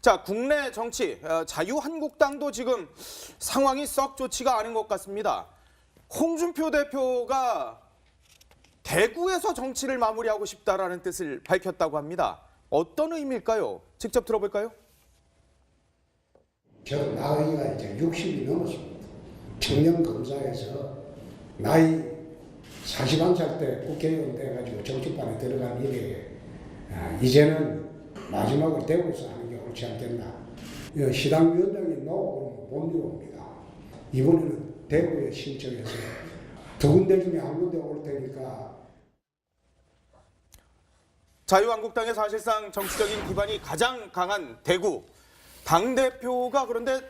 자, 국내 정치, 자유한국당도 지금 상황이 썩 좋지가 않은 것 같습니다. 홍준표 대표가 대구에서 정치를 마무리하고 싶다라는 뜻을 밝혔다고 합니다. 어떤 의미일까요? 직접 들어볼까요? 저 나이가 이제 60이 넘었습니다. 청년 검사에서 나이 41살 때 국회의원 돼가지고 정치판에 들어간 이래 이제는 마지막으로 대구에서 하는 게 옳지 않겠나. 시당위원장이 나오고 못 이룹니다. 이번에는 대구에 신청해서 두 군데 중에 한 군데 올 테니까. 자유한국당의 사실상 정치적인 기반이 가장 강한 대구. 당대표가 그런데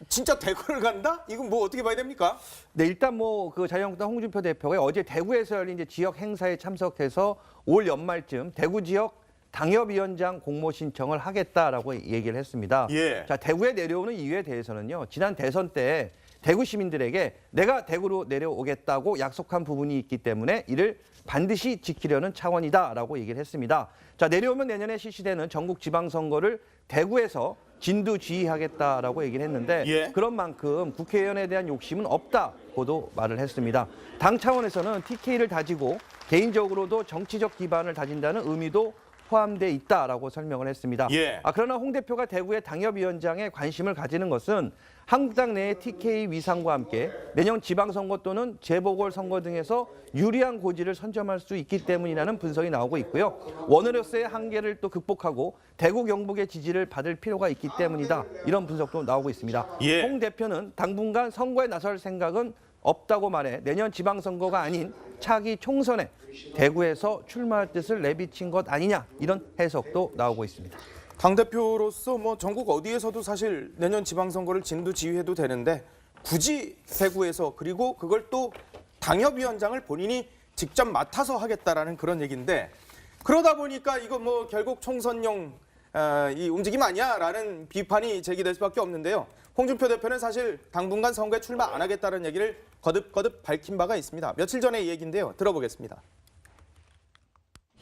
진짜 대구를 간다? 이건 뭐 어떻게 봐야 됩니까? 네, 일단 그 자유한국당 홍준표 대표가 어제 대구에서 열린 이제 지역 행사에 참석해서 올 연말쯤 대구 지역 당협위원장 공모 신청을 하겠다라고 얘기를 했습니다. 예. 자, 대구에 내려오는 이유에 대해서는요. 지난 대선 때 대구 시민들에게 내가 대구로 내려오겠다고 약속한 부분이 있기 때문에 이를 반드시 지키려는 차원이다라고 얘기를 했습니다. 자, 내려오면 내년에 실시되는 전국 지방선거를 대구에서 진두지휘하겠다라고 얘기를 했는데 예. 그런 만큼 국회의원에 대한 욕심은 없다고도 말을 했습니다. 당 차원에서는 TK를 다지고 개인적으로도 정치적 기반을 다진다는 의미도 포함돼 있다라고 설명을 했습니다. 예. 그러나 홍 대표가 대구의 당협위원장에 관심을 가지는 것은 한국당 내의 TK 위상과 함께 내년 지방선거 또는 재보궐선거 등에서 유리한 고지를 선점할 수 있기 때문이라는 분석이 나오고 있고요. 원으로서의 한계를 또 극복하고 대구 경북의 지지를 받을 필요가 있기 때문이다. 이런 분석도 나오고 있습니다. 예. 홍 대표는 당분간 선거에 나설 생각은 없다고 말해 내년 지방선거가 아닌 차기 총선에 대구에서 출마할 뜻을 내비친 것 아니냐 이런 해석도 나오고 있습니다. 당대표로서 뭐 전국 어디에서도 사실 내년 지방선거를 진두지휘해도 되는데 굳이 대구에서 그리고 그걸 또 당협위원장을 본인이 직접 맡아서 하겠다라는 그런 얘기인데 그러다 보니까 이거 뭐 결국 총선용 이 움직임 아니야라는 비판이 제기될 수밖에 없는데요. 홍준표 대표는 사실 당분간 선거에 출마 안 하겠다는 얘기를 거듭 밝힌 바가 있습니다. 며칠 전의 얘기인데요. 들어보겠습니다.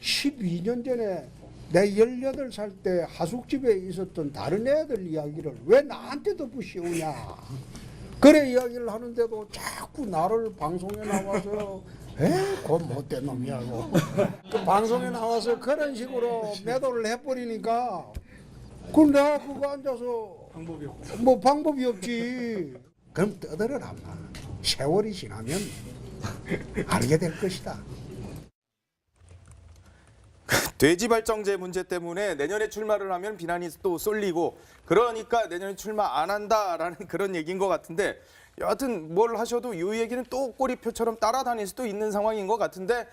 12년 전에 내 18살 때 하숙집에 있었던 다른 애들 이야기를 왜 나한테 덮으시오냐. 그래 이야기를 하는데도 자꾸 나를 방송에 나와서 그 못된 놈이라고. 그 방송에 나와서 그런 식으로 매도를 해버리니까 그럼 내가 그거 앉아서 방법이 없지. 그럼 떠들어라. 세월이 지나면 알게 될 것이다. 돼지발정제 문제 때문에 내년에 출마를 하면 비난이 또 쏠리고 그러니까 내년에 출마 안 한다라는 그런 얘기인 것 같은데 여하튼 뭘 하셔도 이 얘기는 또 꼬리표처럼 따라다닐 수도 있는 상황인 것 같은데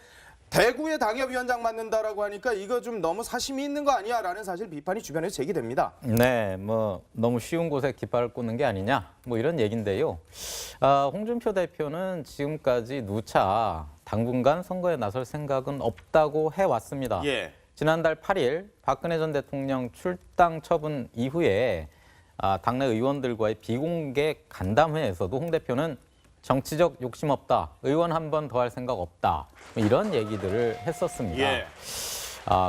대구에 당협위원장 맡는다라고 하니까 이거 좀 너무 사심이 있는 거 아니야라는 사실 비판이 주변에서 제기됩니다. 네, 뭐 너무 쉬운 곳에 깃발을 꽂는 게 아니냐 뭐 이런 얘기인데요. 홍준표 대표는 지금까지 누차 당분간 선거에 나설 생각은 없다고 해왔습니다. 예. 지난달 8일 박근혜 전 대통령 출당 처분 이후에 당내 의원들과의 비공개 간담회에서도 홍 대표는 정치적 욕심 없다, 의원 한 번 더 할 생각 없다 이런 얘기들을 했었습니다. 예.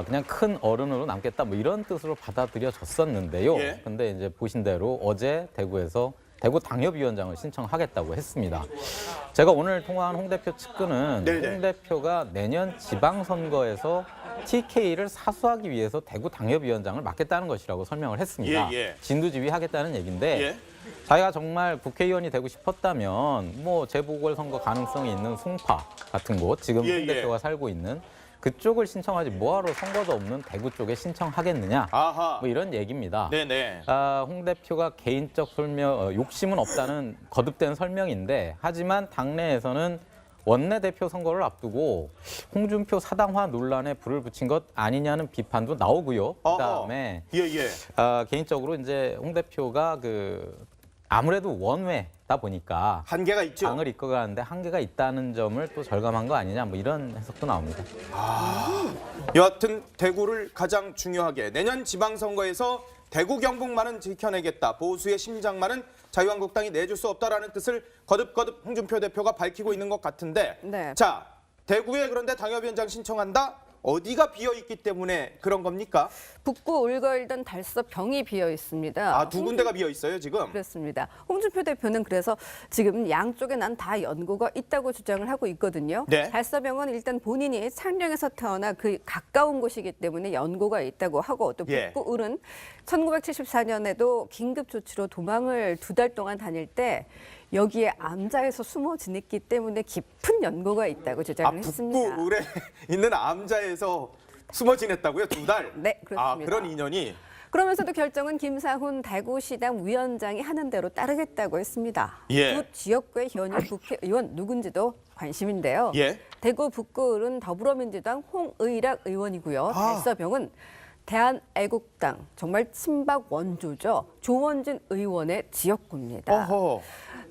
그냥 큰 어른으로 남겠다 뭐 이런 뜻으로 받아들여졌었는데요. 예. 근데 이제 보신 대로 어제 대구에서 대구 당협위원장을 신청하겠다고 했습니다. 제가 오늘 통화한 홍 대표 측근은 네네. 홍 대표가 내년 지방선거에서 TK를 사수하기 위해서 대구 당협위원장을 맡겠다는 것이라고 설명을 했습니다. 예, 예. 진두지휘하겠다는 얘기인데 예. 자기가 정말 국회의원이 되고 싶었다면 뭐 재보궐선거 가능성이 있는 송파 같은 곳 지금 예, 홍 대표가 살고 있는 그쪽을 신청하지 뭐하러 선거도 없는 대구 쪽에 신청하겠느냐 아하. 뭐 이런 얘기입니다. 네네. 홍 대표가 개인적 욕심은 없다는 거듭된 설명인데 하지만 당내에서는 원내대표 선거를 앞두고 홍준표 사당화 논란에 불을 붙인 것 아니냐는 비판도 나오고요. 그다음에 예예. 개인적으로 이제 홍 대표가 아무래도 원외다 보니까 한계가 있죠. 당을 이끌어가는데 한계가 있다는 점을 또 절감한 거 아니냐 뭐 이런 해석도 나옵니다. 여하튼 대구를 가장 중요하게 내년 지방선거에서 대구 경북만은 지켜내겠다. 보수의 심장만은 자유한국당이 내줄 수 없다라는 뜻을 거듭 홍준표 대표가 밝히고 있는 것 같은데 네. 자, 대구에 그런데 당협위원장 신청한다? 어디가 비어있기 때문에 그런 겁니까? 북구 울거일던 달서병이 비어 있습니다. 아, 두 군데가 비어 있어요, 지금? 그렇습니다. 홍준표 대표는 그래서 지금 양쪽에 난 다 연고가 있다고 주장을 하고 있거든요. 네. 달서병은 일단 본인이 창녕에서 태어나 그 가까운 곳이기 때문에 연고가 있다고 하고 또 예. 북구 울은 1974년에도 긴급 조치로 도망을 2달 동안 다닐 때 여기에 암자에서 숨어 지냈기 때문에 깊은 연고가 있다고 주장을 했습니다. 북구 울에 있는 암자에서 숨어 지냈다고요? 2달? 네, 그렇습니다. 아, 그런 인연이. 그러면서도 결정은 김사훈 대구시당 위원장이 하는 대로 따르겠다고 했습니다. 예. 두 지역구의 현역 국회의원 누군지도 관심인데요. 예. 대구 북구은 더불어민주당 홍의락 의원이고요. 달서병은 대한애국당 정말 친박 원조죠. 조원진 의원의 지역구입니다. 어허.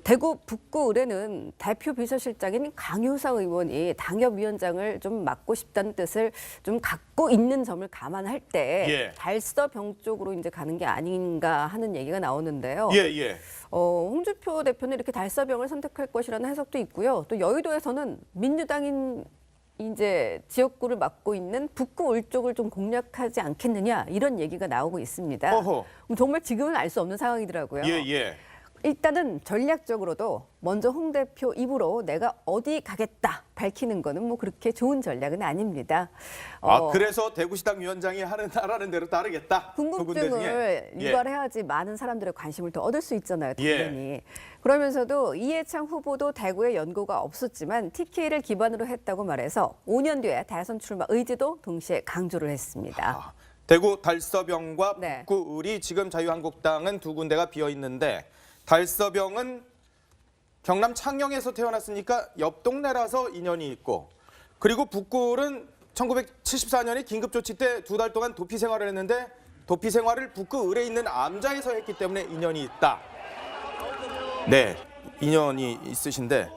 대구 북구을에는 대표 비서실장인 강효상 의원이 당협위원장을 좀 맡고 싶다는 뜻을 좀 갖고 있는 점을 감안할 때 예. 달서병 쪽으로 이제 가는 게 아닌가 하는 얘기가 나오는데요. 예, 예. 홍준표 대표는 이렇게 달서병을 선택할 것이라는 해석도 있고요. 또 여의도에서는 민주당인 이제 지역구를 맡고 있는 북구을 쪽을 좀 공략하지 않겠느냐 이런 얘기가 나오고 있습니다. 어허. 정말 지금은 알 수 없는 상황이더라고요. 예, 예. 일단은 전략적으로도 먼저 홍 대표 입으로 내가 어디 가겠다 밝히는 거는 뭐 그렇게 좋은 전략은 아닙니다. 그래서 대구시당 위원장이 하라는 대로 따르겠다. 두 군데 중에. 궁금증을 예. 유발해야지 많은 사람들의 관심을 더 얻을 수 있잖아요. 예. 당연히. 그러면서도 이해창 후보도 대구에 연고가 없었지만 TK를 기반으로 했다고 말해서 5년 뒤에 대선 출마 의지도 동시에 강조를 했습니다. 대구 달서병과 네. 북구을이 지금 자유한국당은 두 군데가 비어 있는데 달서병은 경남 창녕에서 태어났으니까 옆 동네라서 인연이 있고, 그리고 북구을은 1974년에 긴급조치 때 2달 동안 도피 생활을 했는데 도피 생활을 북구을에 있는 암자에서 했기 때문에 인연이 있다. 네, 인연이 있으신데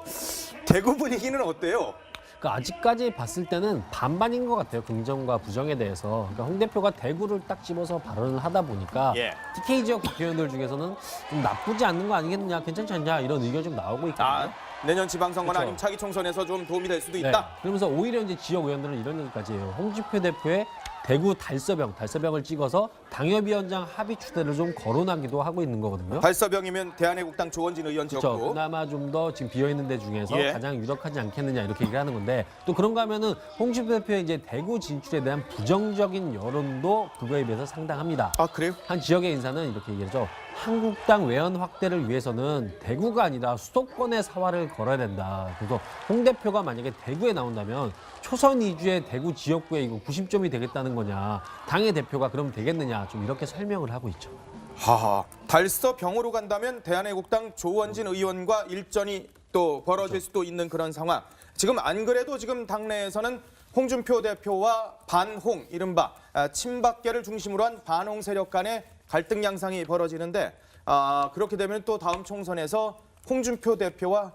대구 분위기는 어때요? 그러니까 아직까지 봤을 때는 반반인 것 같아요. 긍정과 부정에 대해서. 그러니까 홍 대표가 대구를 딱 집어서 발언을 하다 보니까 예. TK 지역 국회의원들 중에서는 좀 나쁘지 않는 거 아니겠느냐, 괜찮지 않냐 이런 의견이 좀 나오고 있거든요. 내년 지방선거나 그렇죠. 아니면 차기 총선에서 좀 도움이 될 수도 네. 있다. 그러면서 오히려 이제 지역 의원들은 이런 얘기까지 해요. 홍준표 대표의 대구 달서병을 찍어서 당협위원장 합의 추대를 좀 거론하기도 하고 있는 거거든요. 달서병이면 대한애국당 조원진 의원 그렇죠. 지역구. 그나마 좀 더 지금 비어 있는 데 중에서 예. 가장 유력하지 않겠느냐 이렇게 얘기를 하는 건데, 또 그런가 하면은 홍준표 대표의 이제 대구 진출에 대한 부정적인 여론도 그거에 비해서 상당합니다. 아, 그래요? 한 지역의 인사는 이렇게 얘기하죠. 한국당 외연 확대를 위해서는 대구가 아니라 수도권의 사활을 걸어야 된다. 그래서 홍 대표가 만약에 대구에 나온다면 초선 이주의 대구 지역구에 이거 90점이 되겠다는 거냐. 당의 대표가 그럼 되겠느냐. 좀 이렇게 설명을 하고 있죠. 하하. 달서병으로 간다면 대한애국당 조원진 의원과 일전이 또 벌어질 수도 있는 그런 상황. 지금 안 그래도 지금 당내에서는 홍준표 대표와 반홍, 이른바 친박계를 중심으로 한 반홍 세력 간의 갈등 양상이 벌어지는데, 그렇게 되면 또 다음 총선에서 홍준표 대표와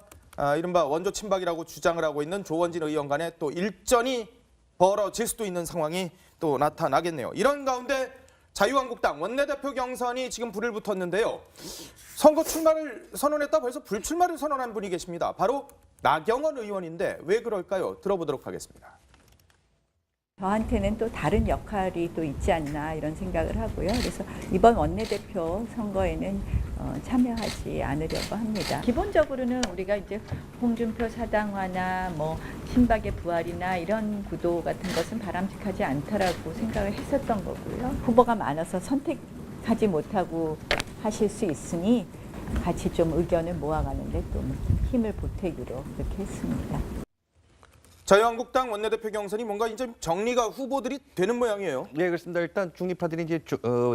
이른바 원조 친박이라고 주장을 하고 있는 조원진 의원 간의 또 일전이 벌어질 수도 있는 상황이 또 나타나겠네요. 이런 가운데 자유한국당 원내대표 경선이 지금 불을 붙었는데요. 선거 출마를 선언했다 벌써 불출마를 선언한 분이 계십니다. 바로 나경원 의원인데 왜 그럴까요? 들어보도록 하겠습니다. 저한테는 또 다른 역할이 또 있지 않나 이런 생각을 하고요. 그래서 이번 원내대표 선거에는 참여하지 않으려고 합니다. 기본적으로는 우리가 이제 홍준표 사당화나 뭐 친박의 부활이나 이런 구도 같은 것은 바람직하지 않다라고 생각을 했었던 거고요. 후보가 많아서 선택하지 못하고 하실 수 있으니 같이 좀 의견을 모아가는데 또 힘을 보태기로 그렇게 했습니다. 자유한국당 원내대표 경선이 뭔가 이제 정리가 후보들이 되는 모양이에요. 네, 그렇습니다. 일단 중립파들이 이제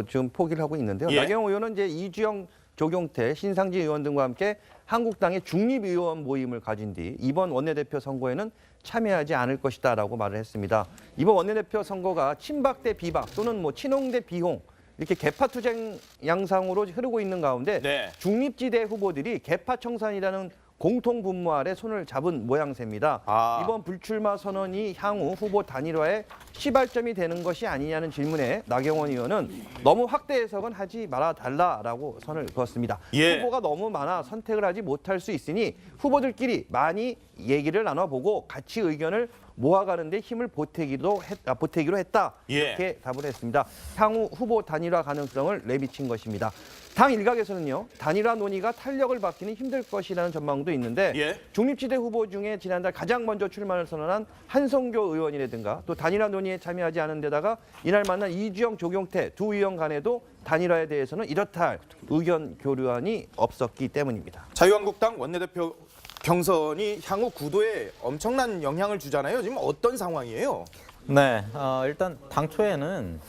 지금 포기를 하고 있는데요. 예. 나경원 의원은 이제 이주영, 조경태, 신상진 의원 등과 함께 한국당의 중립의원 모임을 가진 뒤 이번 원내대표 선거에는 참여하지 않을 것이다라고 말을 했습니다. 이번 원내대표 선거가 친박 대 비박 또는 뭐 친홍 대 비홍 이렇게 개파 투쟁 양상으로 흐르고 있는 가운데 네. 중립지대 후보들이 개파 청산이라는 공통 분모 아래 손을 잡은 모양새입니다. 이번 불출마 선언이 향후 후보 단일화에 시발점이 되는 것이 아니냐는 질문에 나경원 의원은 너무 확대 해석은 하지 말아달라라고 선을 그었습니다. 예. 후보가 너무 많아 선택을 하지 못할 수 있으니 후보들끼리 많이 얘기를 나눠보고 같이 의견을 모아가는 데 힘을 보태기로 했다. 예. 이렇게 답을 했습니다. 향후 후보 단일화 가능성을 내비친 것입니다. 당 일각에서는요, 단일화 논의가 탄력을 받기는 힘들 것이라는 전망도 있는데 예. 중립지대 후보 중에 지난달 가장 먼저 출마를 선언한 한성교 의원이라든가 또 단일화 논의에 참여하지 않은 데다가 이날 만난 이주영, 조경태 두 의원 간에도 단일화에 대해서는 이렇다 할 의견 교류안이 없었기 때문입니다. 자유한국당 원내대표 경선이 향후 구도에 엄청난 영향을 주잖아요. 지금 어떤 상황이에요? 네, 일단 당초에는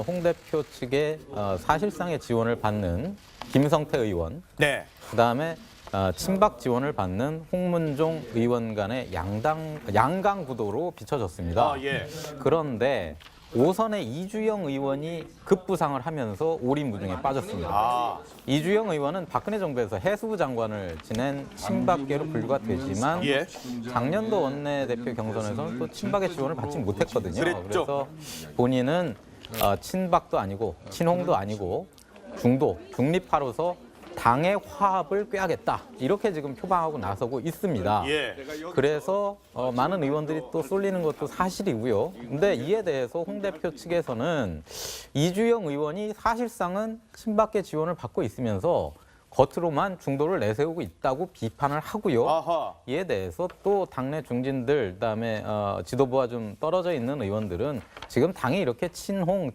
홍 대표 측의 사실상의 지원을 받는 김성태 의원, 네. 그다음에 친박 지원을 받는 홍문종 의원 간의 양강 구도로 비춰졌습니다. 아, 예. 그런데 5선의 이주영 의원이 급부상을 하면서 오리무중에 빠졌습니다. 아, 이주영 의원은 박근혜 정부에서 해수부 장관을 지낸 친박계로 분류가 되지만 예. 작년도 원내대표 경선에서는 또 친박의 지원을 받지 못했거든요. 그랬죠. 그래서 본인은 친박도 아니고 친홍도 아니고 중도, 중립파로서 당의 화합을 꾀하겠다. 이렇게 지금 표방하고 나서고 있습니다. 예. 그래서 많은 의원들이 또 쏠리는 것도 사실이고요. 근데 이에 대해서 홍 대표 측에서는 이주영 의원이 사실상은 친박계 지원을 받고 있으면서 겉으로만 중도를 내세우고 있다고 비판을 하고요. 아하. 이에 대해서 또 당내 중진들, 그다음에 지도부와 좀 떨어져 있는 의원들은 지금 당이 이렇게 친홍,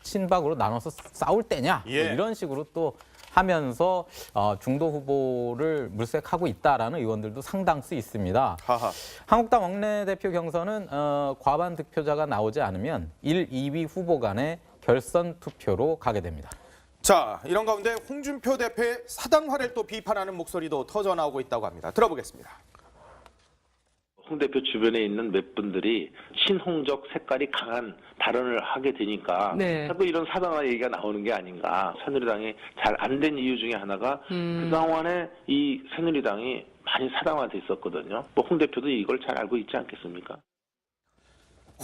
친박으로 나눠서 싸울 때냐? 예. 뭐 이런 식으로 또 하면서 중도 후보를 물색하고 있다라는 의원들도 상당수 있습니다. 하하. 한국당 원내대표 경선은 과반 득표자가 나오지 않으면 1, 2위 후보 간의 결선 투표로 가게 됩니다. 자, 이런 가운데 홍준표 대표의 사당화를 또 비판하는 목소리도 터져 나오고 있다고 합니다. 들어보겠습니다. 홍 대표 주변에 있는 몇 분들이 친홍적 색깔이 강한 발언을 하게 되니까 자꾸 이런 사당화 얘기가 나오는 게 아닌가. 새누리당이 잘 안 된 이유 중에 하나가 그동안에 이 새누리당이 많이 사당화돼 있었거든요. 홍 대표도 이걸 잘 알고 있지 않겠습니까?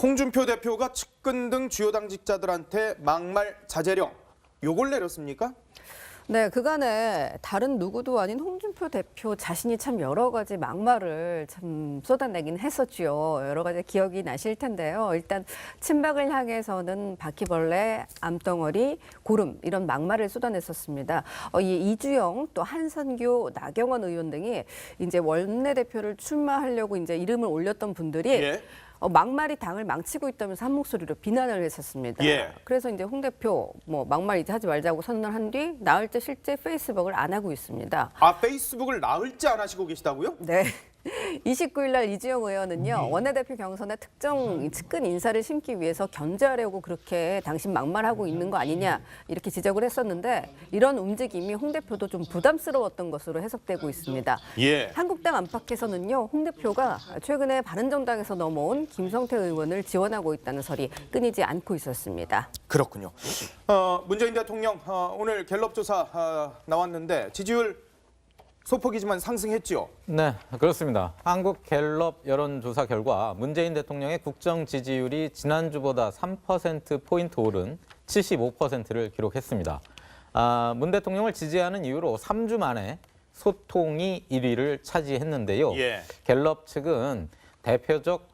홍준표 대표가 측근 등 주요 당직자들한테 막말 자제령 요걸 내렸습니까? 네, 그간에 다른 누구도 아닌 홍준표 대표 자신이 참 여러 가지 막말을 참 쏟아내긴 했었죠. 여러 가지 기억이 나실 텐데요. 일단 친박을 향해서는 바퀴벌레, 암덩어리, 고름 이런 막말을 쏟아냈었습니다. 이 이주영, 또 한선교, 나경원 의원 등이 이제 원내대표를 출마하려고 이제 이름을 올렸던 분들이 예. 막말이 당을 망치고 있다면서 한 목소리로 비난을 했었습니다. 예. 그래서 이제 홍 대표 막말 이제 하지 말자고 선언을 한 뒤 나흘째 실제 페이스북을 안 하고 있습니다. 아, 페이스북을 나흘째 안 하시고 계시다고요? 네. 29일 날 이주영 의원은요, 원내대표 경선에 특정 측근 인사를 심기 위해서 견제하려고 그렇게 당신 막말하고 있는 거 아니냐 이렇게 지적을 했었는데 이런 움직임이 홍 대표도 좀 부담스러웠던 것으로 해석되고 있습니다. 예. 한국당 안팎에서는요, 홍 대표가 최근에 바른정당에서 넘어온 김성태 의원을 지원하고 있다는 설이 끊이지 않고 있었습니다. 그렇군요. 문재인 대통령 오늘 갤럽 조사 나왔는데 지지율 소폭이지만 상승했죠. 네, 그렇습니다. 한국 갤럽 여론조사 결과 문재인 대통령의 국정 지지율이 지난주보다 3%포인트 오른 75%를 기록했습니다. 문 대통령을 지지하는 이유로 3주 만에 소통이 1위를 차지했는데요. 예. 갤럽 측은 대표적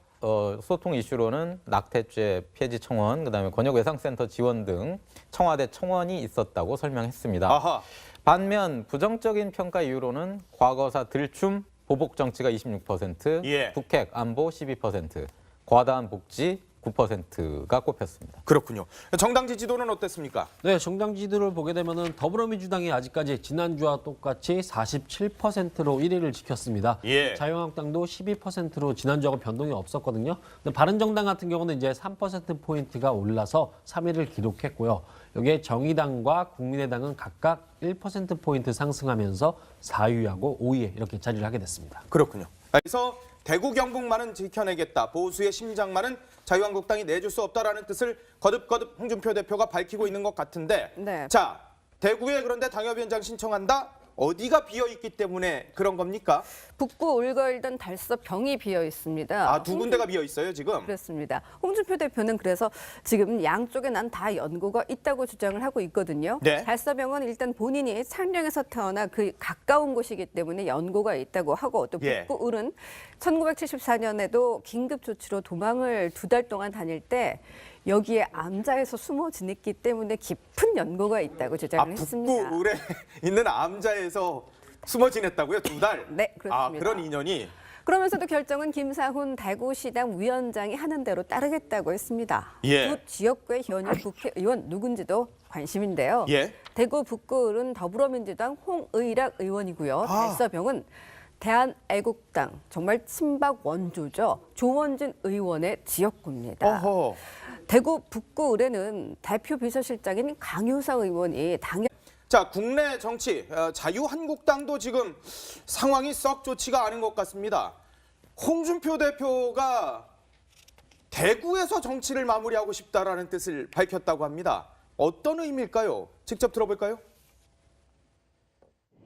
소통 이슈로는 낙태죄 폐지 청원, 그다음에 권역외상센터 지원 등 청와대 청원이 있었다고 설명했습니다. 아하. 반면 부정적인 평가 이유로는 과거사 들춤, 보복 정치가 26%, 예. 북핵 안보 12%, 과다한 복지 9%가 꼽혔습니다. 그렇군요. 정당 지지도는 어땠습니까? 네, 정당 지지도를 보게 되면은 더불어민주당이 아직까지 지난주와 똑같이 47%로 1위를 지켰습니다. 예. 자유한국당도 12%로 지난주하고 변동이 없었거든요. 근데 바른정당 같은 경우는 이제 3%포인트가 올라서 3위를 기록했고요. 여기에 정의당과 국민의당은 각각 1%포인트 상승하면서 4위하고 5위에 이렇게 자리를 하게 됐습니다. 그렇군요. 그래서 대구 경북만은 지켜내겠다. 보수의 심장만은 자유한국당이 내줄 수 없다라는 뜻을 거듭거듭 홍준표 대표가 밝히고 있는 것 같은데 네. 자, 대구에 그런데 당협위원장 신청한다? 어디가 비어 있기 때문에 그런 겁니까? 북구 울걸던 달서병이 비어 있습니다. 아, 두 군데가 비어 있어요, 지금? 그렇습니다. 홍준표 대표는 그래서 지금 양쪽에 난 다 연고가 있다고 주장을 하고 있거든요. 네. 달서병은 일단 본인이 창녕에서 태어나 그 가까운 곳이기 때문에 연고가 있다고 하고 또 예. 북구 울은 1974년에도 긴급 조치로 도망을 2달 동안 다닐 때 여기에 암자에서 숨어 지냈기 때문에 깊은 연고가 있다고 주장을 했습니다. 북구 울에 있는 암자에서 숨어 지냈다고요? 2달? 네, 그렇습니다. 아, 그런 인연이. 그러면서도 결정은 김사훈 대구시당 위원장이 하는 대로 따르겠다고 했습니다. 예. 두 지역구의 현역 국회의원 누군지도 관심인데요. 예. 대구 북구은 더불어민주당 홍의락 의원이고요. 달서병은 대한애국당 정말 친박 원조죠. 조원진 의원의 지역구입니다. 어허. 대구 북구을에는 대표 비서실장인 강효상 의원이 당연 자, 국내 정치, 자유한국당도 지금 상황이 썩 좋지가 않은 것 같습니다. 홍준표 대표가 대구에서 정치를 마무리하고 싶다라는 뜻을 밝혔다고 합니다. 어떤 의미일까요? 직접 들어볼까요?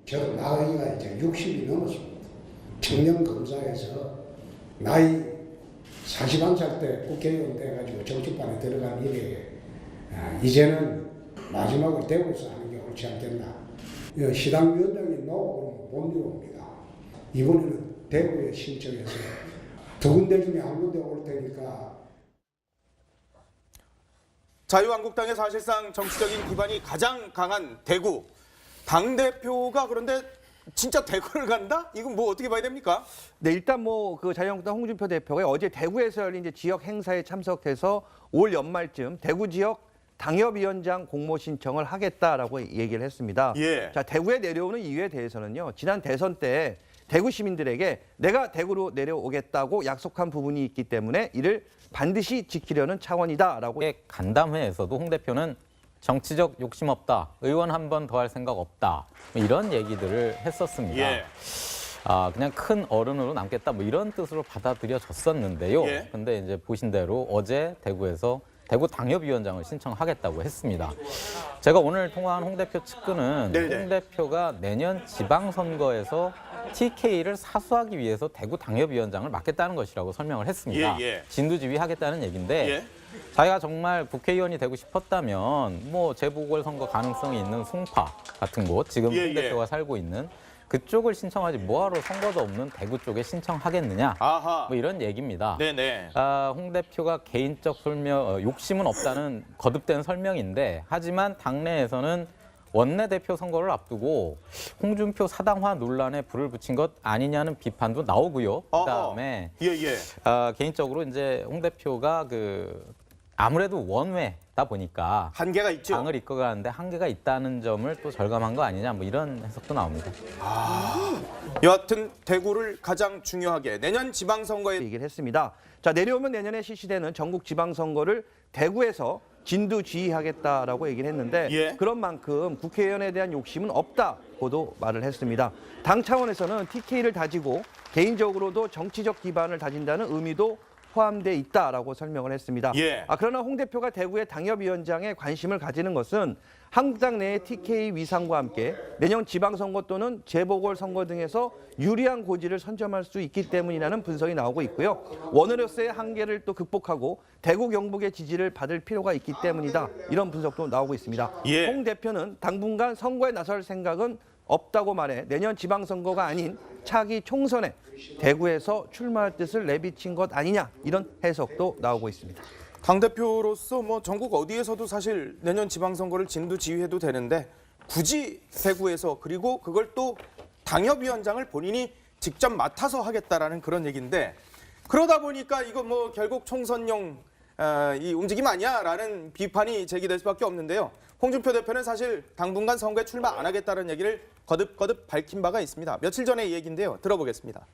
저도 나이가 이제 60이 넘었습니다. 청년 검사에서 나이 41살 때 국회의원 돼가지고 정치판에 들어간 일에 이제는 마지막으로 대구에서 하는 게 옳지 않겠나. 시당 위원장이 나오고 그러면 못 이룹니다. 이번에는 대구에 신청해서 두 군데 중에 한 군데 올 테니까. 자유한국당의 사실상 정치적인 기반이 가장 강한 대구. 당대표가 그런데 진짜 대구를 간다? 이건 뭐 어떻게 봐야 됩니까? 네, 일단 뭐 그 자유한국당 홍준표 대표가 어제 대구에서 열린 이제 지역 행사에 참석해서 올 연말쯤 대구 지역 당협위원장 공모 신청을 하겠다라고 얘기를 했습니다. 예. 자, 대구에 내려오는 이유에 대해서는요. 지난 대선 때 대구 시민들에게 내가 대구로 내려오겠다고 약속한 부분이 있기 때문에 이를 반드시 지키려는 차원이다라고. 간담회에서도 홍 대표는 정치적 욕심 없다, 의원 한 번 더 할 생각 없다, 뭐 이런 얘기들을 했었습니다. 예. 그냥 큰 어른으로 남겠다, 뭐 이런 뜻으로 받아들여졌었는데요. 예. 근데 이제 보신 대로 어제 대구에서 대구 당협위원장을 신청하겠다고 했습니다. 제가 오늘 통화한 홍 대표 측근은 네네. 홍 대표가 내년 지방선거에서 TK를 사수하기 위해서 대구 당협위원장을 맡겠다는 것이라고 설명을 했습니다. 예, 예. 진두지휘하겠다는 얘기인데 예. 자기가 정말 국회의원이 되고 싶었다면 뭐 재보궐선거 가능성이 있는 송파 같은 곳, 지금 예, 홍 대표가 살고 있는 그쪽을 신청하지 뭐하러 선거도 없는 대구 쪽에 신청하겠느냐, 아하. 뭐 이런 얘기입니다. 네네. 홍 대표가 개인적 욕심은 없다는 거듭된 설명인데, 하지만 당내에서는 원내대표 선거를 앞두고 홍준표 사당화 논란에 불을 붙인 것 아니냐는 비판도 나오고요. 그다음에 예예. 개인적으로 이제 홍 대표가 아무래도 원외다 보니까 한계가 있죠. 당을 이끌어가는데 한계가 있다는 점을 또 절감한 거 아니냐, 뭐 이런 해석도 나옵니다. 여하튼 대구를 가장 중요하게 내년 지방선거에 얘기를 했습니다. 자, 내려오면 내년에 실시되는 전국 지방선거를 대구에서 진두지휘하겠다라고 얘기를 했는데 예. 그런 만큼 국회의원에 대한 욕심은 없다고도 말을 했습니다. 당 차원에서는 TK를 다지고 개인적으로도 정치적 기반을 다진다는 의미도 포함돼 있다라고 설명을 했습니다. 예. 그러나 홍 대표가 대구의 당협위원장에 관심을 가지는 것은 한국당 내의 TK 위상과 함께 내년 지방선거 또는 재보궐선거 등에서 유리한 고지를 선점할 수 있기 때문이라는 분석이 나오고 있고요. 원으로서의 한계를 또 극복하고 대구 경북의 지지를 받을 필요가 있기 때문이다. 이런 분석도 나오고 있습니다. 예. 홍 대표는 당분간 선거에 나설 생각은 없다고 말해 내년 지방선거가 아닌 차기 총선에 대구에서 출마할 뜻을 내비친 것 아니냐, 이런 해석도 나오고 있습니다. 당대표로서 뭐 전국 어디에서도 사실 내년 지방선거를 진두지휘해도 되는데 굳이 대구에서, 그리고 그걸 또 당협위원장을 본인이 직접 맡아서 하겠다라는 그런 얘기인데, 그러다 보니까 이거 뭐 결국 총선용 이 움직임 아니야라는 비판이 제기될 수밖에 없는데요. 홍준표 대표는 사실 당분간 선거에 출마 안 하겠다는 얘기를 거듭 밝힌 바가 있습니다. 며칠 전의 얘기인데요. 들어보겠습니다.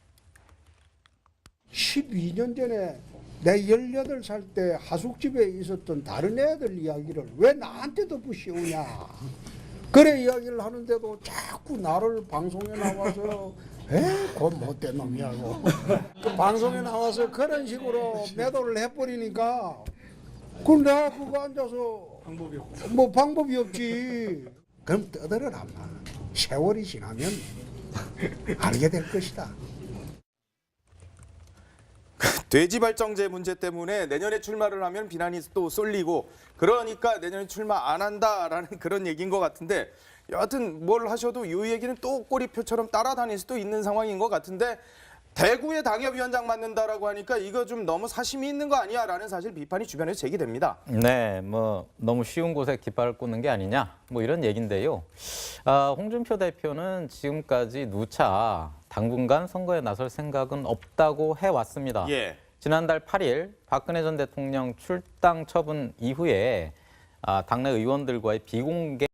12년 전에 내 18살 때 하숙집에 있었던 다른 애들 이야기를 왜 나한테 덮으시오냐. 그래 이야기를 하는데도 자꾸 나를 방송에 나와서 그 못된 놈이라고. 그 방송에 나와서 그런 식으로 매도를 해버리니까 그럼 내가 그거 앉아서 방법이 없지. 그럼 떠들어라. 세월이 지나면 알게 될 것이다. 돼지발정제 문제 때문에 내년에 출마를 하면 비난이 또 쏠리고 그러니까 내년에 출마 안 한다라는 그런 얘기인 것 같은데 여하튼 뭘 하셔도 이 얘기는 또 꼬리표처럼 따라다닐 수도 있는 상황인 것 같은데 대구의 당협위원장 맡는다라고 하니까 이거 좀 너무 사심이 있는 거 아니야라는 사실 비판이 주변에서 제기됩니다. 네, 뭐 너무 쉬운 곳에 깃발을 꽂는 게 아니냐, 뭐 이런 얘기인데요. 홍준표 대표는 지금까지 누차 당분간 선거에 나설 생각은 없다고 해왔습니다. 예. 지난달 8일 박근혜 전 대통령 출당 처분 이후에 당내 의원들과의 비공개